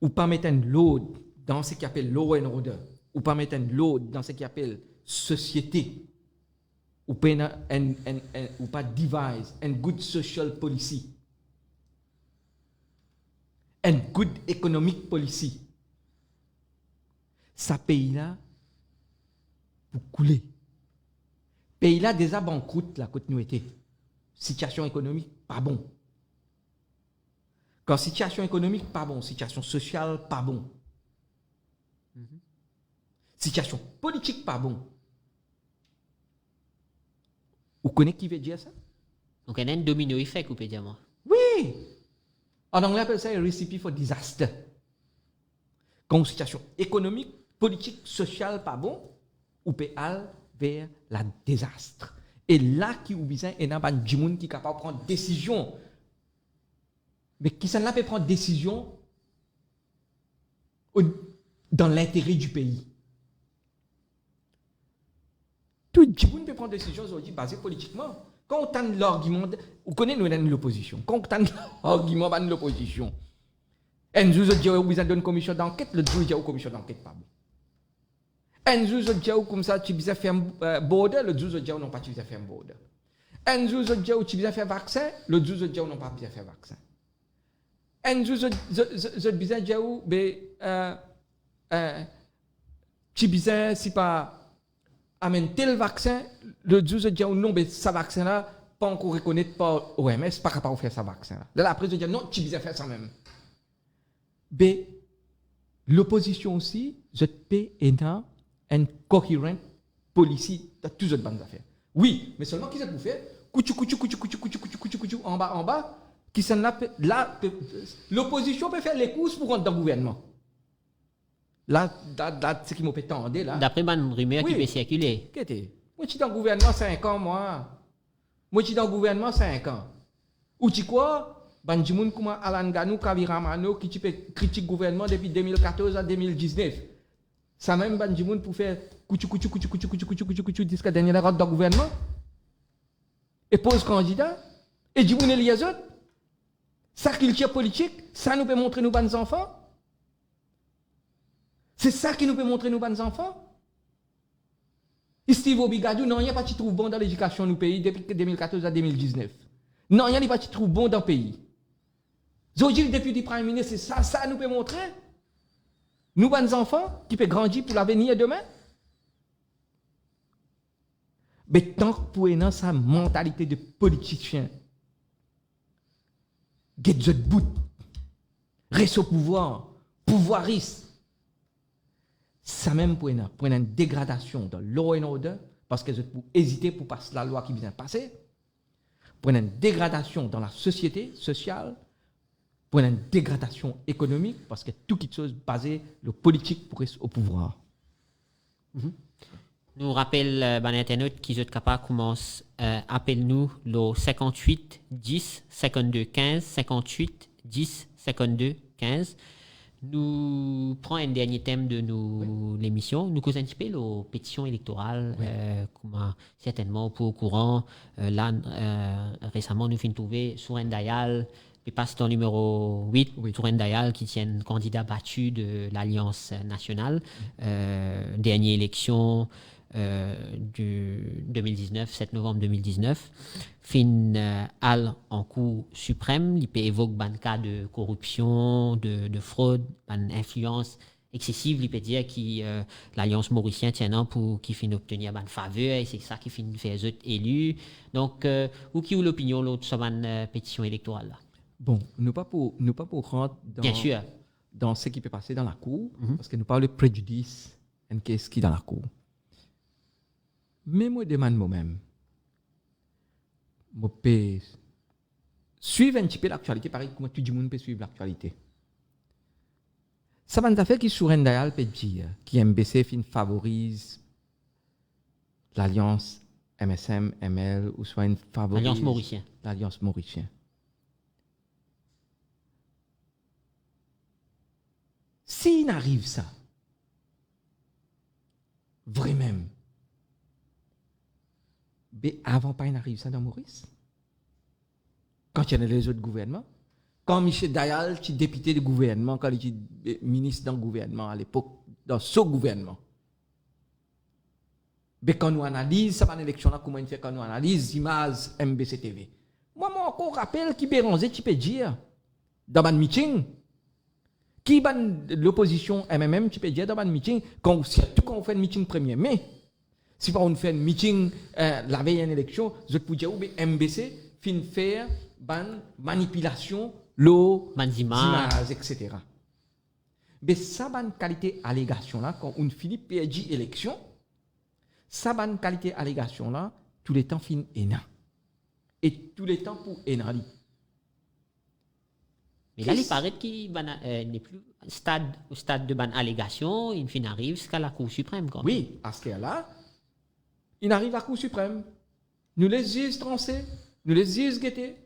ou pas mettre un load dans ce qu'on appelle law and order, ou pas mettre un load dans ce qu'on appelle société, ou pas devise a good social policy, and good economic policy. Ça pays-là, pour couler. Pays-là, déjà banqueroute, la continuité. Situation économique, pas bon. Quand situation économique, pas bon. Situation sociale, pas bon. Situation politique, pas bon. Vous connaissez qui veut dire ça? Donc, il y a un domino effect, vous pouvez dire moi. Oui! En anglais, on appelle ça un recipe for disaster. Quand une situation économique, politique, sociale, pas bon, vous pouvez aller vers la désastre. Et là, qui vous besoin, il y a un gens qui est capable de prendre des décisions. Mais qui s'en peut prendre des décisions dans l'intérêt du pays. Tout le monde peut prendre des décisions aujourd'hui basées politiquement. Quand on tente l'argument, vous connaissez nous l'opposition. Quand on tente l'argument de l'opposition, et nous avons dit que vous avez une commission d'enquête, le jour où une commission d'enquête pas bon. Et nous avons dit que comme ça, tu as fait un border, le jour où non pas tu as fait un border. Et nous avons dit que tu as fait un vaccin, le jour où non pas tu as fait un vaccin. Et nous avons dit que tu as si pas amène tel vaccin, le jour où non, mais ce vaccin-là, pas encore reconnu par OMS, pas capable de faire ce vaccin-là. Là, après, je dis non, tu as fait ça même. Mais l'opposition aussi, je peux énorme une cohérente policy dans toutes les bandes d'affaires. Oui, mais seulement qui ça vous fait? Couchou, en bas, qui s'en là, l'opposition peut faire les courses pour rentrer dans le gouvernement. Là, ce qui m'a fait tendre, là. D'après une rumeur Oui. qui peut circuler. Qu'est-ce que moi, je suis dans le gouvernement 5 ans, moi. Moi, je suis dans le gouvernement 5 ans. Ou tu quoi? Banjimoun comme Alan Ganou, Kavira Mano, qui critique le gouvernement depuis 2014 à 2019. Ça même Banjimoun pour faire couchou, jusqu'à la dernière route dans le gouvernement. Et pose candidat. Et Djimoun et les autres. Sa culture politique, ça nous peut montrer nos bonnes enfants. C'est ça qui nous peut montrer nos bonnes enfants. Steve Obigadou, non, il n'y a pas de trouve bon dans l'éducation du pays depuis 2014 à 2019. Non, il n'y a pas de trouve bon dans le pays. Aujourd'hui, le député Prime Ministre, c'est ça nous peut montrer. Nous, bonnes enfants, qui peuvent grandir pour l'avenir demain. Mais tant que pour eux, sa mentalité de politicien, get the bout, reste au pouvoir, pouvoiriste, ça même pour une dégradation dans law and order, parce que vous hésitez pour passer la loi qui vient de passer, pour une dégradation dans la société sociale, pour une dégradation économique, parce que tout quelque chose basé le politique pour rester au pouvoir. Nous rappelle ben internet qui est capable commence appelle-nous le 58 10 52 15 58 10 52 15. Nous prenons un dernier thème de l'émission. Nous causons un petit peu la pétition électorale. Comment, certainement, pour au courant. Là, récemment, nous finissons trouver Souren Dayal, puis passe dans le numéro 8, Souren Dayal, qui tient candidat battu de l'Alliance nationale. Dernière élection du 2019, 7 novembre 2019. Fin al en Cour suprême, il peut évoquer un cas de corruption, de fraude, une influence excessive, il peut dire que l'Alliance mauricienne tient pour qui finit obtenir une faveur et c'est ça qui finit faire les autres élus. Donc, où qui ou l'opinion l'autre sur une pétition électorale là? Bon, nous pas pour rentrer Bien sûr. Dans ce qui peut passer dans la cour, parce que nous parlons de préjudice et qu'est-ce qui est dans la cour. Mais moi, je demande moi-même, je peux suivre un petit peu l'actualité, pareil comme tout le monde peut suivre l'actualité. Ça va nous faire qui Souren Dayal peut dire, qui MBC favorise l'alliance MSM, ML, ou soit une favorise l'alliance mauricienne. S'il arrive ça, vraiment, mais avant pas il arrive ça dans Maurice. Quand il y a les autres gouvernements, quand Michel Dayal, qui est député du gouvernement, quand il était ministre dans le gouvernement à l'époque, dans ce gouvernement, mais quand nous analysons, ça va l'élection là, comment il fait quand nous analysons l'image MBCTV. Moi, encore rappelle qui Béranger, tu peux dire, dans un meeting, qui l'opposition MMM, tu peux dire dans un meeting, surtout quand on fait un meeting 1er mai, si on fait un meeting la veille d'une élection, je peux dire que MBC fin faire une manipulation, l'eau, images, etc. Mais ça, une qualité allégation là, quand on finit PJ élection, ça, une qualité allégation là, tous les temps fin ENA. Et tous les temps pour ENA. Mais là, il paraît qu'il n'est plus au stade de bonne allégation, il fin arrive jusqu'à la Cour suprême. Quand oui, à ce cas-là, il arrive à la Cour suprême. Nous les juges tranchés, nous les juges guettés.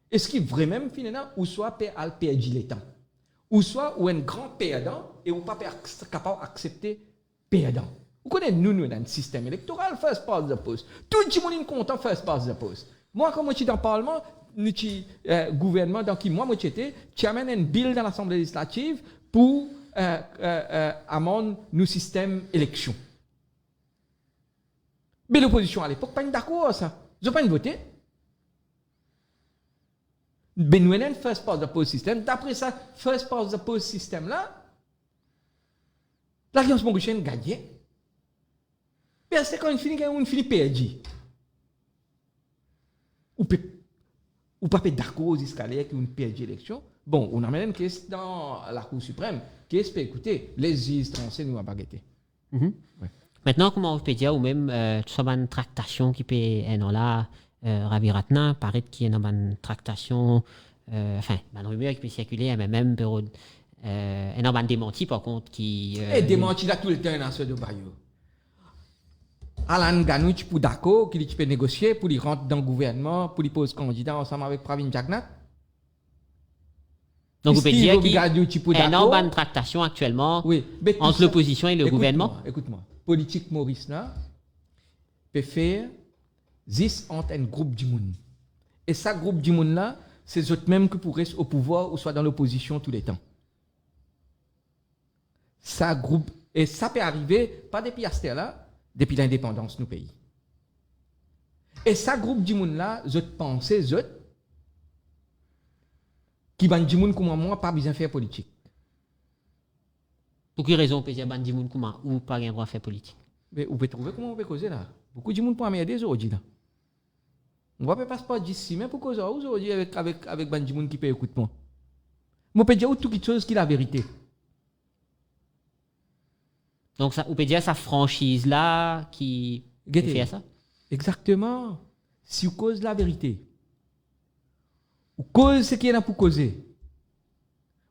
Est-ce qu'il vraiment finalement, ou soit al perdre le temps, ou soit ou un grand perdant et ou pas capable d'accepter perdant. Vous connaissez nous dans le système électoral, first past the post. Tout le monde est content, first past the post. Moi, comme je suis dans le Parlement, nous gouvernement dans qui moi j'étais, tu amènes un bill dans l'Assemblée législative pour amender nos systèmes élection. Mais l'opposition à l'époque pas d'accord à ça. Ils n'ont pas voté. Ben nous avons first past the post system. D'après ça, first past the post system là, l'Alliance mauricienne gagne. Mais c'est quand on finit perdu. Ou pas d'accord jusqu'à l'air qu'on perd l'élection. Bon, on amène une question dans la Cour suprême qui est, écoutez, les juges tranchés nous ont pas guetté. Maintenant, comment on peut dire, ou même, tu sais, une tractation qui peut être là, Ravi Ratna, paraît qu'il y a une tractation, enfin, une rumeur qui peut circuler, mais même, un ban démenti par contre qui Et démenti là tout le temps dans ce débat. Alan Ganouch pour d'accord qu'il peut négocier pour il rentre dans le gouvernement pour il pose candidat ensemble avec Pravin Jagnat. Donc vous pouvez dire qu'il y a une bonne tractation actuellement entre l'opposition et le gouvernement. Écoute-moi, politique Maurice là peut faire 10 entre un groupe du monde. Et ça groupe du monde là, c'est eux mêmes qui pourraient au pouvoir ou soit dans l'opposition tous les temps. Ça groupe et ça peut arriver pas depuis Aster là, depuis l'indépendance de nos pays. Et ça groupe du monde là, eux pensez eux qui ban du monde comme moi pas besoin de faire politique. Pour quelle raison peut dire ban du monde comme ou pas rien droit faire politique? Mais vous pouvez trouver comment on peut causer là. Beaucoup de monde pour m'aider aujourd'hui là. On va pas passer par d'ici mais pour causer aujourd'hui avec ban du monde qui peut écouter moi. Moi peut dire tout quelque chose qui est la vérité. Donc ça, on peut dire sa franchise là qui fait ça. Exactement. Si vous cause la vérité, ou cause ce qui est là pour causer,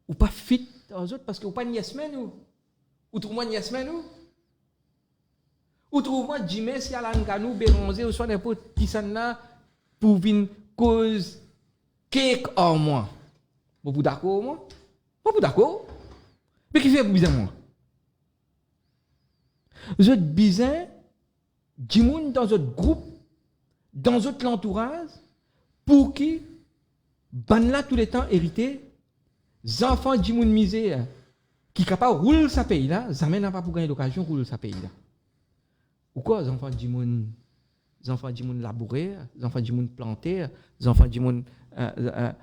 ou pas fit aux autres parce que vous pas ni semaine ou trouve moi ni semaine ou trouve moi Jimé si Alan Ganou Béranger ou soit n'importe qui ça là pour une cause quelque en moi. Vous d'accord moi? Vous d'accord? Mais qui fait besoin moi? Vous êtes besoin du monde dans votre groupe, dans votre entourage, pour qui, ban là tout le temps hérité, les enfants du monde misère, qui sont capables de rouler ce pays là, jamais n'a pas pour gagner l'occasion de rouler ce pays là. Ou quoi, les enfants du monde labourés, les enfants du monde plantés, les enfants du monde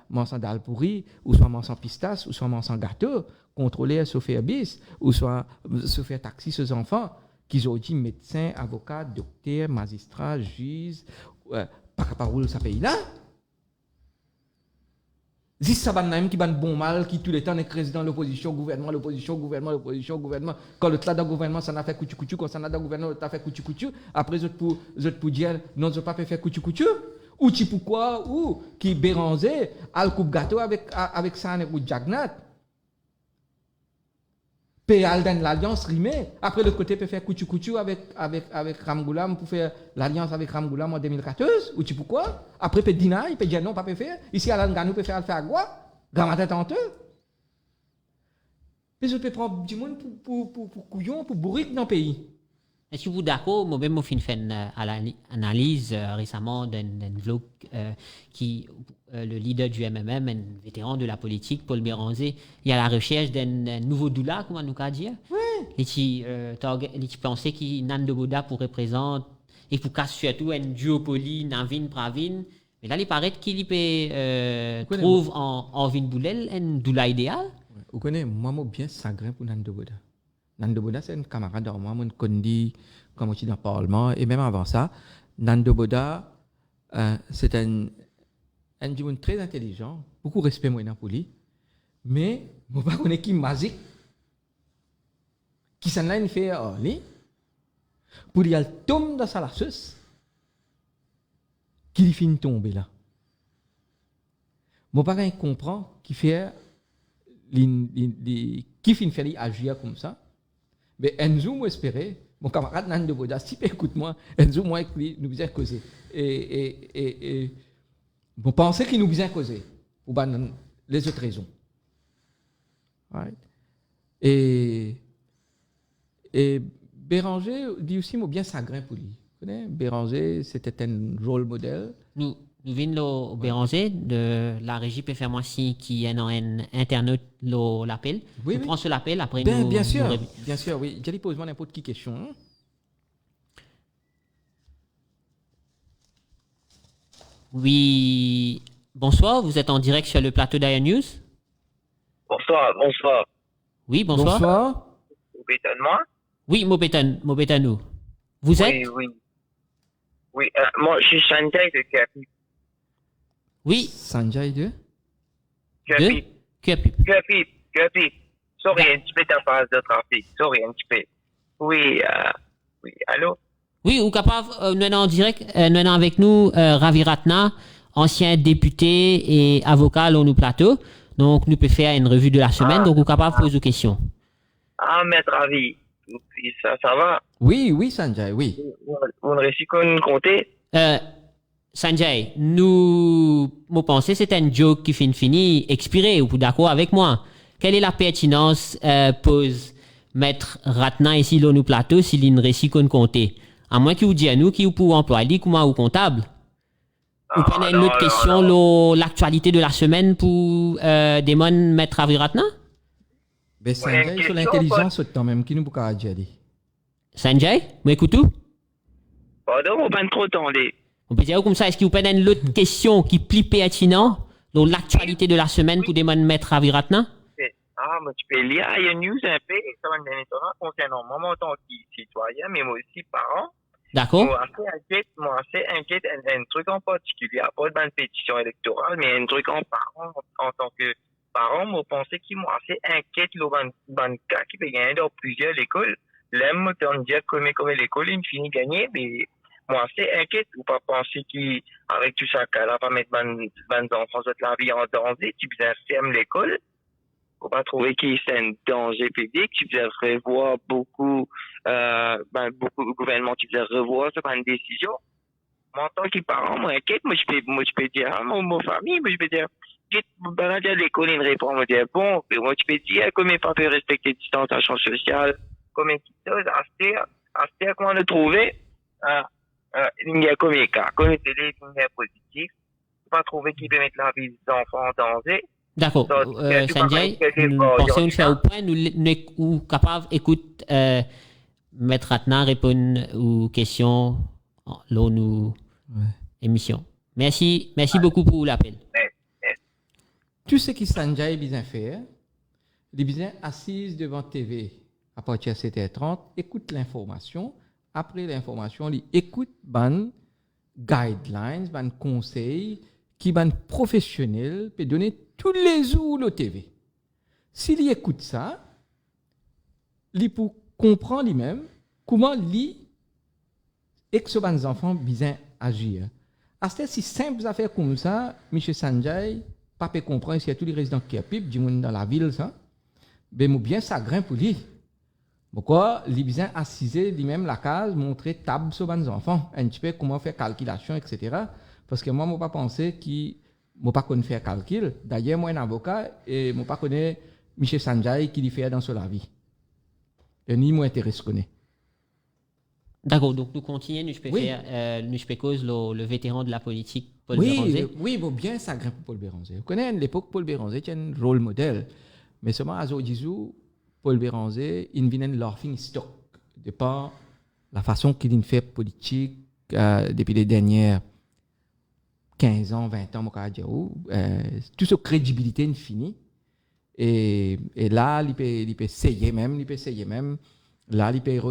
mangent dalle pourri, ou soit mangent pistache, ou soit mangent gâteau, contrôler chauffeur bis, ou soit chauffeur taxi ces enfants. Qui ont dit médecin, avocat, docteur, magistrat, juge, pas capable de ce pays-là. Si ça va même qui ban bon mal, qui tout le temps est président de l'opposition, gouvernement. Quand le là dans le gouvernement, ça n'a fait coutu, quand ça n'a dans le gouvernement, ça fait coutu. Après, je peux dire, non, je ne peux pas faire coutu. Ou tu pourquoi, ou qui Béranger, al coupe gâteau avec ça ou Jagnat. Péal dans l'alliance rimée. Après, l'autre côté peut faire coutu avec Ramgoulam pour faire l'alliance avec Ramgoulam en 2014. Ou tu pourquoi? Après, peut dîner, il peut dire non, pas peut faire. Ici, Alan Ganou peut faire à quoi? Gamatin tantôt. Puis, je peux prendre du monde pour couillon, pour bourrique dans le pays. Est-ce que vous êtes d'accord? Moi-même, j'ai fait une analyse récemment d'un vlog qui le leader du MMM, un vétéran de la politique, Paul Béranger, il y a la recherche d'un nouveau doula, comment nous qu'a dire. Oui. Et tu pensais que Nando Boda pour représenter et pour casser surtout un duopoly Navin Pravin. Mais là, il paraît qu'il peut trouve en Vin Boulel un doula idéal. Vous connaissez, moi, je suis bien sangrin pour Nando Boda. Nando Boda, c'est un camarade de moi, je connais comme je suis dans le Parlement. Et même avant ça, Nando Boda, c'est un homme très intelligent, beaucoup de respect pour lui. Mais je ne sais pas qui est magique, qui s'en a fait lui, pour y aller tomber dans sa lasseuse, qui finit tomber là. Je ne sais pas comprendre qui fait qui finit faire agir comme ça. Mais Enzo, moi, espérais, mon camarade Nando Boda, si écoute-moi, Enzo, moi, avec lui, nous besoin causer. Et vous pensez qu'il nous besoin causer pour les autres raisons. Right? Et Béranger dit aussi, moi, bien sangrin pour lui. Vous connaissez? Béranger, c'était un rôle modèle. Nous venons de Béranger, de la régie peut faire moi si qui est dans un internaute l'appel. Oui, prends ce l'appel après nous. Bien sûr, oui. J'allais poser n'importe quelle question. Hein? Oui, bonsoir, vous êtes en direct sur le plateau d'Aya News. Bonsoir. Oui, bonsoir. Vous m'étonnez moi? Oui, Mobétanou. Vous êtes? Oui, moi je suis Sanjay de Kerpip. Oui. Sanjay de? Kerpip. Sorry, un petit peu de phase de trafic. Sorry, un petit peu. Oui, allô? Oui, ou capable, nous sommes en direct, nous sommes avec nous Ravi Ratna, ancien député et avocat au plateau. Donc, nous pouvons faire une revue de la semaine. Donc, vous êtes capable de poser des questions. Ah, maître avis. Ça va? Oui, Sanjay, oui. Vous ne réussissez qu'on compter? Sanjay, nous pensons que c'est un joke qui fini expiré. Vous êtes d'accord avec moi? Quelle est la pertinence pose Maître Ratna ici dans nos plateaux s'il ne réussit qu'on compter? À moins qu'il vous dise à nous qui vous pouvez employer comment ou comptable. Vous prenez une autre question, l'actualité de la semaine pour Démon Maître Aviratna? Ben, Sanjay, sur l'intelligence, autant même, qui nous peut dire? Sanjay, vous écoutez? Pardon, on va pas trop tendre. On peut dire comme ça, est-ce que vous prenez une autre question qui plie pertinent dans l'actualité de la semaine pour Démon Maître Aviratna? Ah, mais tu peux lire une news un peu, ça va me étonnant concernant moi, en tant que citoyen, mais moi aussi parent. D'accord. Moi, assez inquiète, un truc en particulier, pas de pétition électorale, mais un truc en parent, en tant que parent, moi, pensais qu'il m'a assez inquiète, le cas qui peut gagner dans plusieurs écoles. L'aime, on dit comme l'école, il finit gagner, mais moi, assez inquiète, ou pas penser qu'avec tout ça, qu'elle va pas mettre ban enfants de la vie en danger, tu bien fermes l'école. Faut pas trouver qu'il c'est un danger public, tu dois revoir beaucoup de gouvernements, tu dois revoir cette décision. Moi, en tant que parent, moi, inquiète, moi, je peux dire, ma famille, moi, je peux dire, à l'école, une réponse, moi, dire, bon, moi, tu peux dire, combien pas peut respecter distanciation sociale, combien de choses, à ce comment le trouver, il y a combien de cas, combien de télé, combien de positifs, faut pas trouver qu'il peut mettre la vie des enfants en danger. D'accord. Sanjay, nous pensons nous faire au point, nous capables d'écouter Maître Ratna répondre aux questions lors de nos émissions. Merci beaucoup pour l'appel. Tu sais qui Sanjay est bien fait? Il est bien assise devant TV à partir de 7h30, écoute l'information. Après l'information, il écoute ban guidelines, ban conseils qui ban professionnel peut donner tous les jours le TV. S'il écoute ça, il peut comprendre lui-même comment lui et que ses enfants bien agir. À ce si simple affaire comme ça, M. Sanjay, pas peut comprendre s'il y a tous les résidents qui habitent dans la ville ça, ben bien ça grimpe pour lui. Pourquoi il bien assisé lui-même la case, montrer table sur les enfants, un petit peu comment faire calculation, etc. Parce que moi, je ne pas pensé qu'il ne pas connaître faire calcul. D'ailleurs, moi, un avocat, et je ne pas connaître M. Sanjay qui lui fait dans la vie. Et ni moi intéresse connaître. D'accord, donc nous continuons, nous peux cause le vétéran de la politique, Paul Béranger. Oui, bien ça grimpe pour Paul Béranger. Vous connaissez à l'époque, Paul Béranger était un rôle modèle. Mais seulement à Zodizou, Paul Béranger, il vient de laughing stock. De par la façon qu'il fait politique depuis les dernières 15 ans, 20 ans, toute sa crédibilité est finie. Et là, il peut essayer même. Là, il peut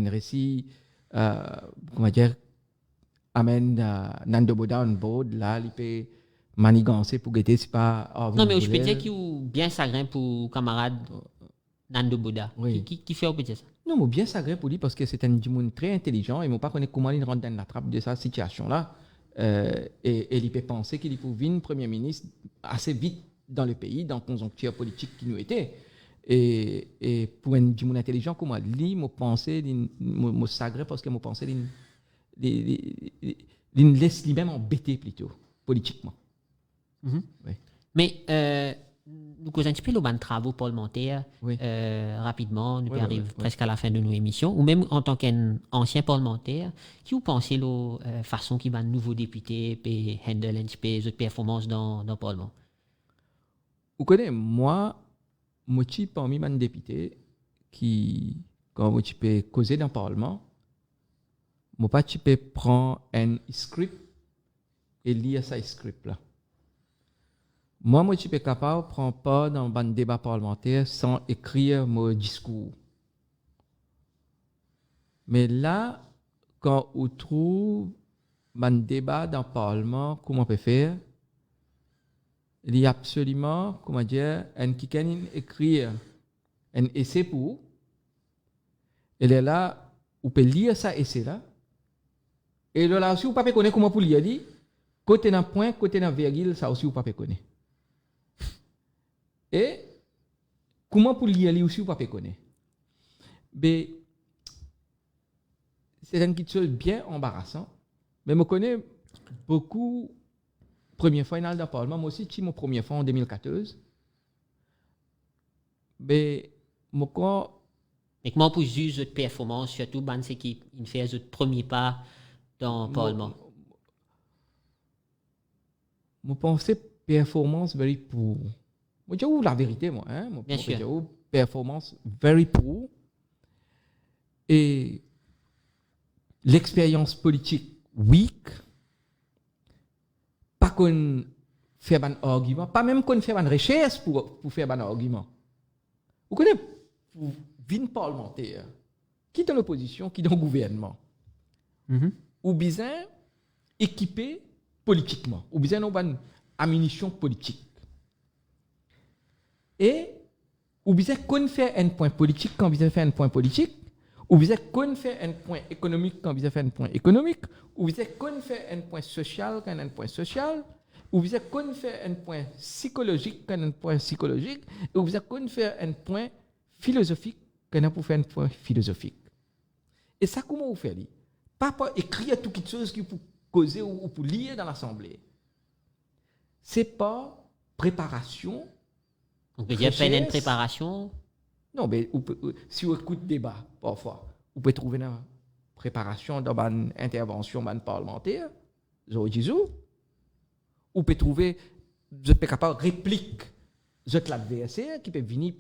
récit, comment dire, amène Nando Boda on board. Là, il peut manigancer pour guetter, c'est pas... non, mais je peux dire qu'il est bien sagrin pour camarade Nando Boda. Oui. Qui fait, on peut dire ça? Non, mais bien sagrin pour lui parce que c'est un monde très intelligent et il ne pas connaître comment il rentre dans la trappe de sa situation-là. Et il peut penser qu'il peut venir Premier ministre assez vite dans le pays, dans la conjoncture politique qui nous était. Et pour un monde intelligent comme moi, lui, je pensais, je sagrais parce que je pensais qu'il laisse lui-même embêter plutôt, politiquement. Mm-hmm. Oui. Mais nous causons un petit peu le travaux parlementaires rapidement, nous arrivons presque à la fin de nos émissions, ou même en tant qu'ancien parlementaire, qui vous pensez la façon qui va nouveau député peut handle un petit peu les performances dans le Parlement? Vous connaissez, moi, je suis parmi les députés qui, quand je peux causer dans le Parlement, je peux prendre un script et lire ce script-là. Moi, je suis capable de prendre part dans un débat parlementaire sans écrire mon discours. Mais là, quand on trouve un débat dans le Parlement, comment on peut faire? Il y a absolument, comment dire, un qui peut écrire un essai pour. Et là, on peut lire ça essai-là. Et là aussi, on ne peut pas connaître comment pour lire. Côté d'un point, côté d'un virgule, ça aussi, on ne peut pas connaître. Et comment pour lire aussi ou pas connaître? Ben, c'est une chose bien embarrassant. Mais je connais beaucoup. Première fois dans le Parlement, moi aussi, j'ai mon première fois en 2014. Mais moi, Mais comment pour juger votre performance, surtout ban c'est qui fait votre premier pas dans le Parlement? je pense performance very poor. Moi, je dis la vérité, moi. Hein? Bien sûr. Je dis performance very poor. Et l'expérience politique weak. Pas qu'on fait un argument, pas même qu'on fait une recherche pour faire un argument. Vous connaissez, pour une parlementaire, qui est dans l'opposition, qui est dans le gouvernement, ou bien équipé politiquement, ou bien une ammunition politique. Et, ou bien qu'on fait un point politique quand vous fait un point politique, ou bien qu'on fait un point économique quand vous fait un point économique, ou bien qu'on fait un point social quand un point social, ou bien qu'on fait un point psychologique quand un point psychologique, ou bien qu'on fait un point philosophique quand on fait un point philosophique. Et ça, comment vous faites? Pas écrire toutes les choses qui pour causer ou pour lire dans l'Assemblée. C'est pas préparation. On peut dire faire une préparation. Non, mais si vous écoutez le débat, parfois, vous pouvez trouver une préparation dans une intervention parlementaire, vous pouvez trouver, vous êtes capable de réplique, vous êtes l'adversaire qui peut venir,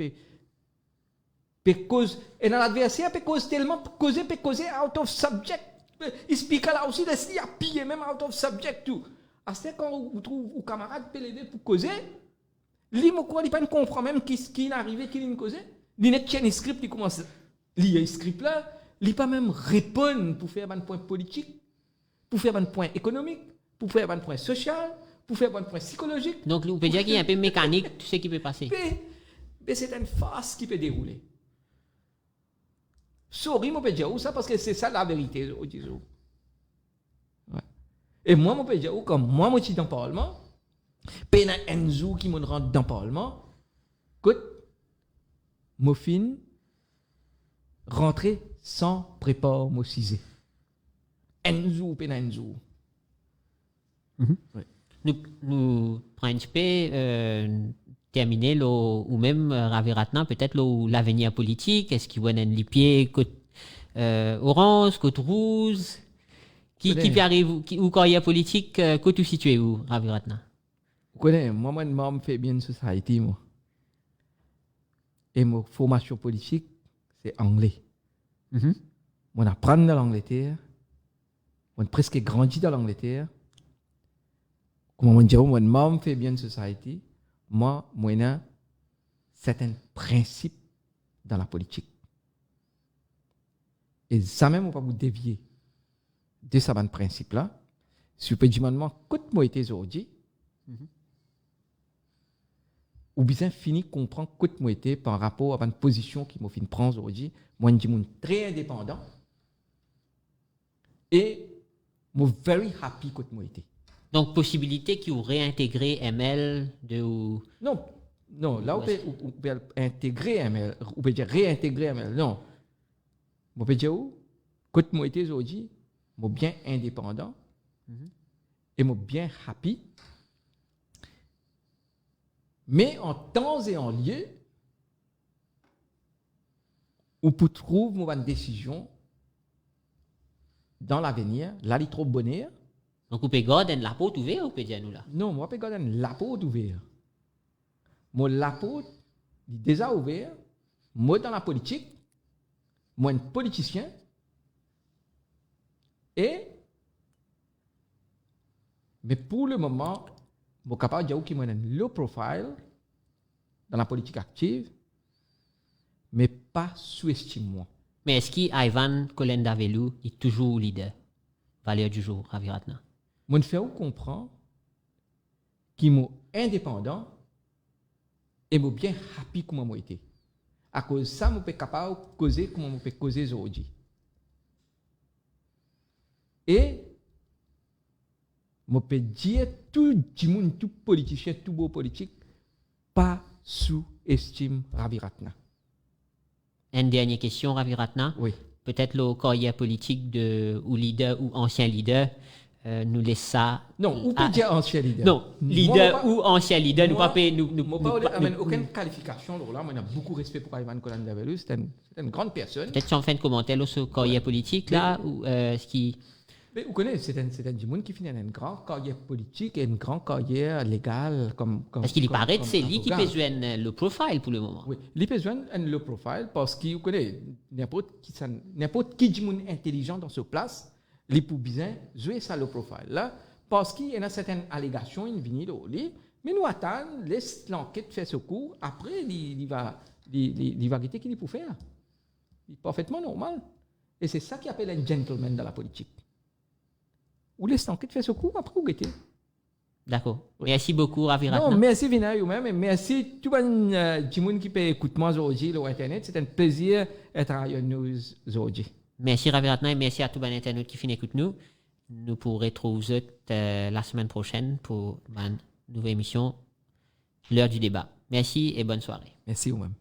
et dans l'adversaire, peut causer tellement, peut causer out of subject. Il explique là aussi, il a pillé même out of subject tout. À ce quand vous trouvez vos camarades peut l'aider pour causer, il ne comprend même qui est arrivé, qui est causé. Il n'est pas un script, il commence à lire le script là, il pas même répondre pour faire un point politique, pour faire un point économique, pour faire un point social, pour faire un point psychologique. Donc, on peut dire qu'il y a un peu mécanique, tout ce qui peut passer. Mais c'est une farce qui peut dérouler. Sorry, je peux dire ça parce que c'est ça la vérité. Ouais. Et moi, je peux dire, comme moi, je suis dans le Parlement, puis il y a un jour qui me rentre dans le Parlement, écoute, je fin rentrer sans préparer mon cisé. Un jour, puis un jour. Ouais. Nous prenons un petit peu terminer ou même Raviratna peut-être l'avenir politique. Est-ce qu'il y a les pieds côte orange, côte rouge qui peut arriver ou carrière politique côté situé où Raviratna? Vous connaissez, moi, je fais bien une société, moi. Et ma formation politique, c'est anglais. On apprend dans l'Angleterre, on a presque grandi dans l'Angleterre. Comment on dit, moi, je fais bien une société. Moi, j'ai certains principes dans la politique. Et ça même, on va vous dévier de ce principe-là. Si vous pouvez dire, écoute, moi, été aujourd'hui, ou bien fini comprendre écoute, moi, été par rapport à une position qui m'a fait prendre aujourd'hui. Moi, je suis très indépendant. Et je suis very happy écoute, moi, été. Donc, possibilité qu'ils réintégrer ML de ou... Non, là, on peut intégrer ML, on peut dire réintégrer ML. Non. On peut dire, écoute, moi, été aujourd'hui, je suis bien indépendant et je suis bien happy. Mais en temps et en lieu, on peut trouver une décision dans l'avenir, là, il est trop bonheur. Donc, on peut garder la porte ouverte, on peut dire nous là? Non, moi, je peux garder la porte ouverte. Moi, la porte est déjà ouverte. Moi, dans la politique, moi, un politicien. Mais pour le moment, je suis capable de dire qu'il y a un low profile dans la politique active, mais pas sous-estime-moi. Mais est-ce qu'Ivan Kolenda-Velou est toujours leader? Valeur du jour, Raviratna. Je me fais comprendre qu'il est indépendant et je suis bien happy comme je été. À cause de ça, je suis capable de causer comme je peux causer aujourd'hui. Et je peux dire tout le monde, tout politicien, tout beau politique, pas sous-estime Ravi Ratna. Une dernière question, Ravi Ratna. Oui. Peut-être le carrière politique ou leader ou ancien leader nous laisse ça. Non, ou peut dire ancien leader. Non, leader ou ancien leader, nous pas amène aucune qualification. Là, on a beaucoup de respect pour Ivan Colan-Davelus. C'est une grande personne. Peut-être si on fait un commentaire sur la carrière politique, là, ou ce qui. Mais vous connaissez, c'est un monde qui finit une grande carrière politique et une grande carrière légale. Parce qu'il paraît que c'est lui qui peut jouer le profile pour le moment. Oui, il peut jouer le profile parce qu'il connaît n'importe qui du monde intelligent dans ce place, il peut bien jouer ça le profile. Là, parce qu'il y a certaines allégations, il vient de lui, mais nous attendons, laisse l'enquête faire ce coup, après, il va arrêter qu'il peut faire. C'est parfaitement normal. Et c'est ça qui appelle un gentleman dans la politique. Ou laisse l'enquête faire ce coup, après vous guettez. D'accord. Merci beaucoup, Ravi Ratna. Non, merci Vina, vous-même, et merci tout le monde qui peut écouter moi aujourd'hui sur Internet. C'est un plaisir d'être à nous aujourd'hui. Merci Ravi Ratna et merci à tout le monde Internet qui finit écoute nous. Nous pourrons retrouver la semaine prochaine pour une nouvelle émission, l'heure du débat. Merci et bonne soirée. Merci vous-même.